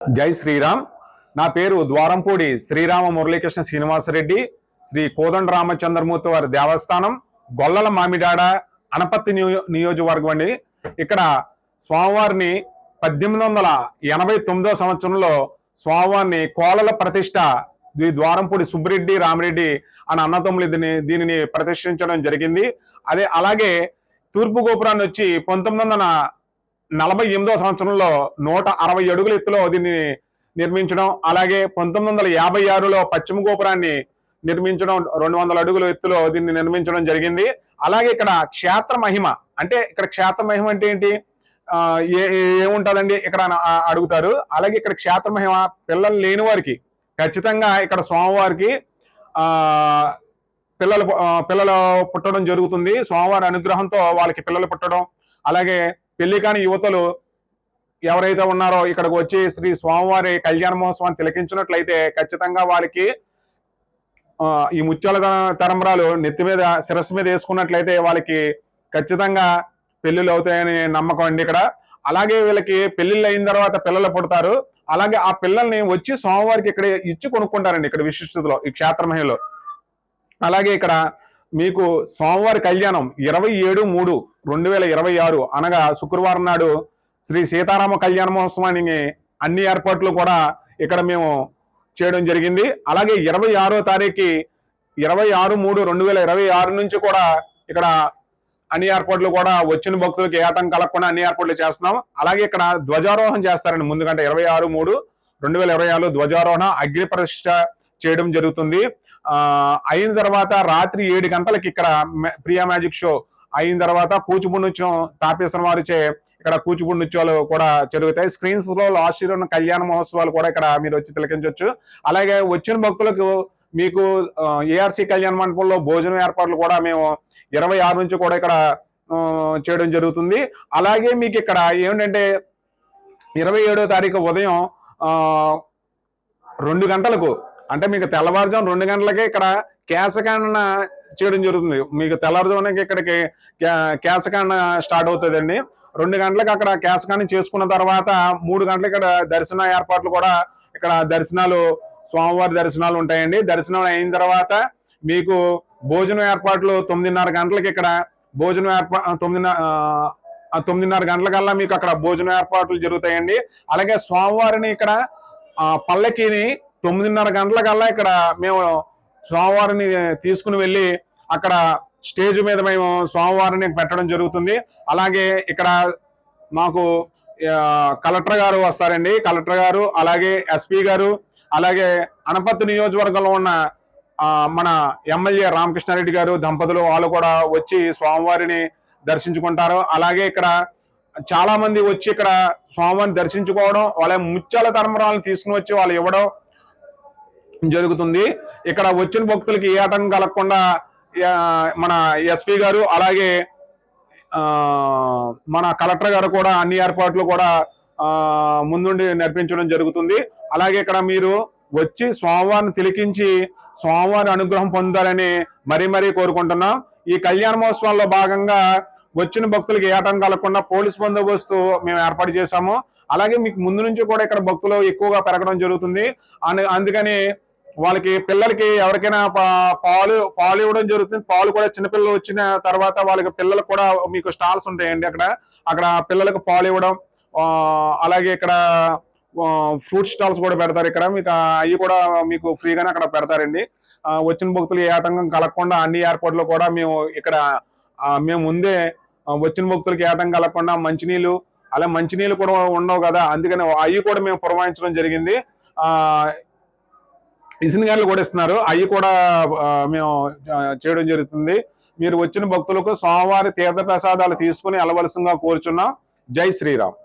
జై శ్రీరామ్. నా పేరు ద్వారంపూడి శ్రీరామ మురళీకృష్ణ శ్రీనివాసరెడ్డి. శ్రీ కోదండ రామచంద్రమూర్తి వారి దేవస్థానం, గొల్లల మామిడాడ, అనపత్తి నియోజకవర్గం అండి. ఇక్కడ స్వామివారిని 1889 సంవత్సరంలో స్వామివారిని కోలల ప్రతిష్ట ద్వారంపూడి సుబ్బిరెడ్డి రామిరెడ్డి అని అన్నతమ్ములు దీనిని ప్రతిష్ఠించడం జరిగింది. అలాగే తూర్పు గోపురాన్ని వచ్చి 1948 సంవత్సరంలో 160 అడుగుల ఎత్తులో దీన్ని నిర్మించడం, అలాగే 1956లో పశ్చిమ గోపురాన్ని నిర్మించడం 200 అడుగుల ఎత్తులో దీన్ని నిర్మించడం జరిగింది. అలాగే ఇక్కడ క్షేత్ర మహిమ అంటే ఏంటి, ఏముంటుందండి ఇక్కడ అడుగుతారు. అలాగే ఇక్కడ క్షేత్ర మహిమ పిల్లలు లేని వారికి ఖచ్చితంగా ఇక్కడ స్వామివారికి పిల్లలు పుట్టడం జరుగుతుంది. స్వామివారి అనుగ్రహంతో వాళ్ళకి పిల్లలు పుట్టడం, అలాగే పెళ్లి కాని యువతలు ఎవరైతే ఉన్నారో ఇక్కడికి వచ్చి శ్రీ స్వామివారి కళ్యాణ మహోత్సవాన్ని తిలకించినట్లయితే ఖచ్చితంగా వారికి ఈ ముత్యాల తరంబరాలు నెత్తి మీద శిరస్సు మీద వేసుకున్నట్లయితే వాళ్ళకి ఖచ్చితంగా పెళ్లిళ్ళు అవుతాయని నమ్మకం అండి ఇక్కడ. అలాగే వీళ్ళకి పెళ్లిళ్ళు అయిన తర్వాత పిల్లలు పుడతారు. అలాగే ఆ పిల్లల్ని వచ్చి స్వామివారికి ఇక్కడ ఇచ్చి కొనుక్కుంటారండి ఇక్కడ విశిష్టతలో, ఈ క్షేత్ర మహిళలో. అలాగే ఇక్కడ మీకు స్వామివారి కళ్యాణం 27/3/2026 అనగా శుక్రవారం నాడు శ్రీ సీతారామ కళ్యాణ మహోత్సవానికి అన్ని ఏర్పాట్లు కూడా ఇక్కడ మేము చేయడం జరిగింది. అలాగే 26వ తారీఖు 26/3/2026 నుంచి కూడా ఇక్కడ అన్ని ఏర్పాట్లు కూడా వచ్చిన భక్తులకి ఏటం కలగకుండా అన్ని ఏర్పాట్లు చేస్తున్నాం. అలాగే ఇక్కడ ధ్వజారోహణ చేస్తారండి. ముందుకంటే 26/3/2026 ధ్వజారోహణ, అగ్ని ప్రతిష్ఠ చేయడం జరుగుతుంది. అయిన తర్వాత రాత్రి 7 గంటలకి ఇక్కడ ప్రియా మ్యాజిక్ షో అయిన తర్వాత కూచిపూడి నృత్యం తాపేశ్వరం వారిచే ఇక్కడ కూచిపూడి నృత్యాలు కూడా జరుగుతాయి. స్క్రీన్స్ లో లాస్ట్ ఇయర్ ఉన్న కళ్యాణ మహోత్సవాలు కూడా ఇక్కడ మీరు వచ్చి తిలకించవచ్చు. అలాగే వచ్చిన భక్తులకు మీకు ఏఆర్సి కళ్యాణ మండపంలో భోజనం ఏర్పాట్లు కూడా మేము 26 నుంచి కూడా ఇక్కడ చేయడం జరుగుతుంది. అలాగే మీకు ఇక్కడ ఏమిటంటే 27వ తారీఖు ఉదయం 2 గంటలకు అంటే మీకు తెల్లవారుజాము 2 గంటలకే ఇక్కడ కేశకాండ చేయడం జరుగుతుంది. మీకు తెల్లవారుజామునకి ఇక్కడికి కేశకాండ స్టార్ట్ అవుతుందండి. 2 గంటలకు అక్కడ కేశకాండం చేసుకున్న తర్వాత 3 గంటలకు ఇక్కడ దర్శన ఏర్పాట్లు కూడా ఇక్కడ దర్శనాలు, స్వామివారి దర్శనాలు ఉంటాయండి. దర్శనం అయిన తర్వాత మీకు భోజనం ఏర్పాట్లు 9:30 గంటలకి ఇక్కడ భోజనం 9:30 గంటలకల్లా మీకు అక్కడ భోజనం ఏర్పాట్లు జరుగుతాయండి. అలాగే స్వామివారిని ఇక్కడ పల్లకిని 9:30 గంటలకల్లా ఇక్కడ మేము స్వామివారిని తీసుకుని వెళ్ళి అక్కడ స్టేజ్ మీద మేము స్వామివారిని పెట్టడం జరుగుతుంది. అలాగే ఇక్కడ మాకు కలెక్టర్ గారు వస్తారండి. కలెక్టర్ గారు, అలాగే ఎస్పీ గారు, అలాగే అనపత్తి నియోజకవర్గంలో ఉన్న మన ఎమ్మెల్యే రామకృష్ణారెడ్డి గారు దంపతులు వాళ్ళు కూడా వచ్చి స్వామివారిని దర్శించుకుంటారు. అలాగే ఇక్కడ చాలా మంది వచ్చి ఇక్కడ స్వామివారిని దర్శించుకోవడం, వాళ్ళ ముత్యాల తరంబరాలను తీసుకుని వచ్చి వాళ్ళు ఇవ్వడం జరుగుతుంది. ఇక్కడ వచ్చిన భక్తులకి ఏ ఆటంకం కలగకుండా మన ఎస్పీ గారు, అలాగే మన కలెక్టర్ గారు కూడా అన్ని ఏర్పాట్లు కూడా ముందుండి నడిపించడం జరుగుతుంది. అలాగే ఇక్కడ మీరు వచ్చి స్వామివారిని తిలకించి స్వామివారి అనుగ్రహం పొందాలని మరీ కోరుకుంటున్నాం. ఈ కళ్యాణ మహోత్సవాల్లో భాగంగా వచ్చిన భక్తులకి ఏ ఆటంకం కలగకుండా పోలీస్ బందోబస్తు మేము ఏర్పాటు చేశాము. అలాగే మీకు ముందు నుంచి కూడా ఇక్కడ భక్తులు ఎక్కువగా పెరగడం జరుగుతుంది. అందుకని వాళ్ళకి పిల్లలకి ఎవరికైనా పాలు ఇవ్వడం జరుగుతుంది. పాలు కూడా చిన్నపిల్లలు వచ్చిన తర్వాత వాళ్ళకి పిల్లలకు కూడా మీకు స్టాల్స్ ఉంటాయండి. అక్కడ పిల్లలకు పాలు ఇవ్వడం, అలాగే ఇక్కడ ఫ్రూట్ స్టాల్స్ కూడా పెడతారు. ఇక్కడ మీకు అవి కూడా మీకు ఫ్రీగానే అక్కడ పెడతారండి. వచ్చిన భక్తులు ఏ ఆటంకం కలగకుండా అన్ని ఏర్పాట్లు కూడా మేము ముందే వచ్చిన భక్తులకి ఏ ఆటంకం కలగకుండా మంచినీళ్ళు కూడా ఉండవు కదా, అందుకని అవి కూడా మేము పురమాయించడం జరిగింది. ఇసునగాళ్ళు కూడా ఇస్తున్నారు, అవి కూడా మేము చేయడం జరుగుతుంది. మీరు వచ్చిన భక్తులకు స్వామివారి తీర్థ ప్రసాదాలు తీసుకుని వెళ్ళవలసిందిగా కోరుచున్నాం. జై శ్రీరామ్.